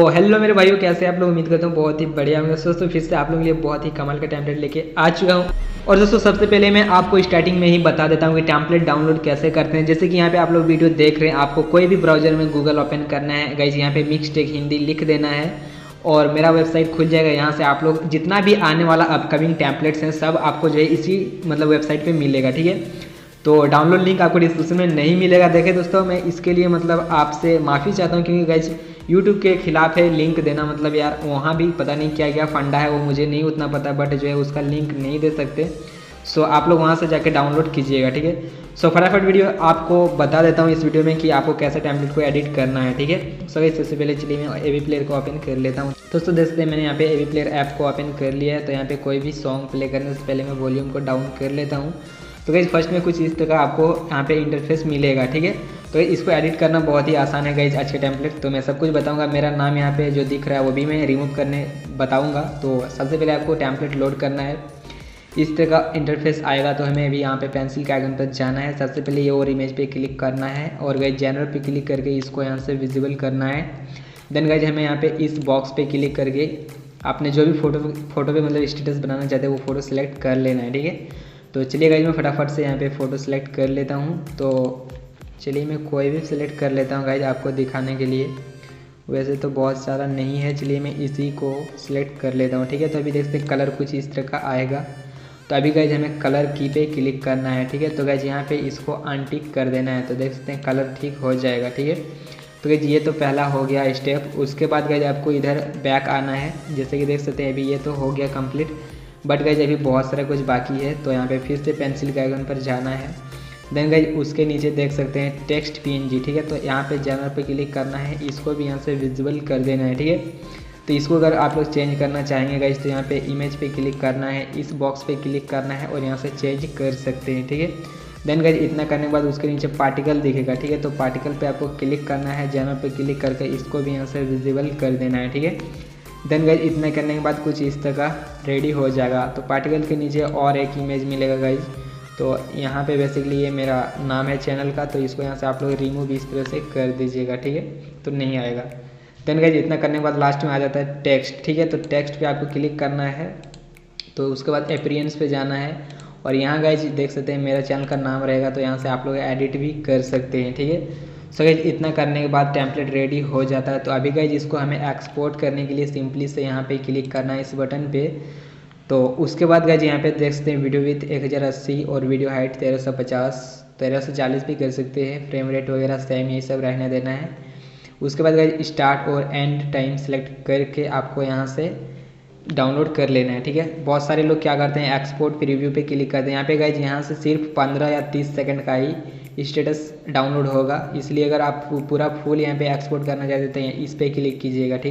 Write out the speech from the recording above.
तो हेलो मेरे भाइयों, कैसे आप लोग? उम्मीद करता हूँ बहुत ही बढ़िया होंगे। दोस्तों फिर से आप लोगों के लिए बहुत ही कमाल का टेम्पलेट लेके आ चुका हूँ। और दोस्तों सबसे पहले मैं आपको स्टार्टिंग में ही बता देता हूँ कि टेम्पलेट डाउनलोड कैसे करते हैं। जैसे कि यहाँ पे आप लोग वीडियो देख रहे हैं, आपको कोई भी ब्राउजर में गूगल ओपन करना है गाइज, यहाँ पे मिक्सटेक हिंदी लिख देना है और मेरा वेबसाइट खुल जाएगा। यहाँ से आप लोग जितना भी आने वाला अपकमिंग टेम्पलेट्स हैं सब आपको जो है इसी वेबसाइट पर मिलेगा, ठीक है। तो डाउनलोड लिंक आपको डिस्क्रिप्शन में नहीं मिलेगा। देखिए दोस्तों, मैं इसके लिए आपसे माफ़ी चाहता हूँ, क्योंकि गाइज यूट्यूब के खिलाफ है लिंक देना। यार वहाँ भी पता नहीं क्या क्या फंडा है, वो मुझे नहीं उतना पता, बट जो है उसका लिंक नहीं दे सकते। सो आप लोग वहाँ से जाके डाउनलोड कीजिएगा, ठीक है। सो फटाफट वीडियो आपको बता देता हूँ इस वीडियो में कि आपको कैसे टेम्पलेट को एडिट करना है, ठीक है। सो इससे पहले चलिए मैं एवी प्लेयर को ओपन कर लेता हूँ। दोस्तों देखते हैं, मैंने यहाँ पे एवी प्लेयर ऐप को ओपन कर लिया है। तो यहाँ पे कोई भी सॉन्ग प्ले करने से पहले मैं वॉल्यूम को डाउन कर लेता हूँ। तो गाइज फर्स्ट में कुछ इस तरह आपको यहाँ पे इंटरफेस मिलेगा, ठीक है। तो इसको एडिट करना बहुत ही आसान है गाइज, आज के टेम्पलेट। तो मैं सब कुछ बताऊंगा। मेरा नाम यहाँ पे जो दिख रहा है वो भी मैं रिमूव करने बताऊंगा। तो सबसे पहले आपको टेम्पलेट लोड करना है। इस तरह का इंटरफेस आएगा। तो हमें अभी यहाँ पे पेंसिल के आइकन पर जाना है। सबसे पहले ये और इमेज पे क्लिक करना है और गाइज जनरल पे क्लिक करके इसको यहाँ से विजिबल करना है। देन गाइज हमें यहाँ पे इस बॉक्स पे क्लिक करके आपने जो भी फोटो पे स्टेटस बनाना चाहते हैं वो फ़ोटो सेलेक्ट कर लेना है, ठीक है। तो चलिए गाइज मैं फटाफट से यहाँ पे फ़ोटो सेलेक्ट कर लेता हूँ। तो चलिए मैं कोई भी सिलेक्ट कर लेता हूँ गाइज आपको दिखाने के लिए। वैसे तो बहुत सारा नहीं है, चलिए मैं इसी को सिलेक्ट कर लेता हूँ, ठीक है। तो अभी देखते हैं कलर कुछ इस तरह का आएगा। तो अभी गाइज हमें कलर की पे क्लिक करना है, ठीक है। तो गाइज यहाँ पे इसको अनटिक कर देना है। तो देख सकते हैं कलर ठीक हो जाएगा, ठीक है। तो गाइज ये तो पहला हो गया स्टेप। उसके बाद गाइज आपको इधर बैक आना है। जैसे कि देख सकते हैं अभी ये तो हो गया कंप्लीट, बट गाइज अभी बहुत सारा कुछ बाकी है। तो यहाँ पे फिर से पेंसिल के आइकन पर जाना है। देन गाइज उसके नीचे देख सकते हैं टेक्स्ट PNG, ठीक है। तो यहाँ पे जनरल पे क्लिक करना है, इसको भी यहाँ से विजिबल कर देना है, ठीक है। तो इसको अगर आप लोग चेंज करना चाहेंगे गाइज तो यहाँ पे इमेज पे क्लिक करना है, इस बॉक्स पे क्लिक करना है और यहाँ से चेंज कर सकते हैं, ठीक है। देन गाइज इतना करने के बाद उसके नीचे पार्टिकल दिखेगा, ठीक है। तो पार्टिकल पे आपको क्लिक करना है, जनरल पे क्लिक करके इसको भी यहाँ से विजिबल कर देना है, ठीक है। देन गाइज इतना करने के बाद कुछ इस तरह का रेडी हो जाएगा। तो पार्टिकल के नीचे और एक इमेज मिलेगा गाइज। तो यहाँ पे बेसिकली ये मेरा नाम है चैनल का, तो इसको यहाँ से आप लोग रिमूव इस तरह से कर दीजिएगा, ठीक है। तो नहीं आएगा। देन गाइज इतना करने के बाद लास्ट में आ जाता है टेक्स्ट, ठीक है। तो टेक्स्ट पे आपको क्लिक करना है। तो उसके बाद अपीयरेंस पे जाना है और यहाँ गाइज देख सकते हैं मेरा चैनल का नाम रहेगा। तो यहाँ से आप लोग एडिट भी कर सकते हैं, ठीक है। सो गाइज इतना करने के बाद टेम्पलेट रेडी हो जाता है। तो अभी गाइज इसको हमें एक्सपोर्ट करने के लिए सिंपली से यहाँ पे क्लिक करना है इस बटन पे। तो उसके बाद गाइज यहाँ पे देख सकते हैं वीडियो विथ 1080 और वीडियो हाइट 1340 भी कर सकते हैं। फ्रेम रेट वगैरह सेम यही सब रहने देना है। उसके बाद गाइज स्टार्ट और एंड टाइम सेलेक्ट करके आपको यहाँ से डाउनलोड कर लेना है, ठीक है। बहुत सारे लोग क्या करते हैं एक्सपोर्ट प्रीव्यू पे क्लिक करते हैं। यहाँ पे गाइज यहाँ से सिर्फ 15 या 30 सेकंड का ही स्टेटस डाउनलोड होगा, इसलिए अगर आप पूरा फुल यहाँ पे एक्सपोर्ट करना चाहते हैं इस पे क्लिक कीजिएगा, ठीक है।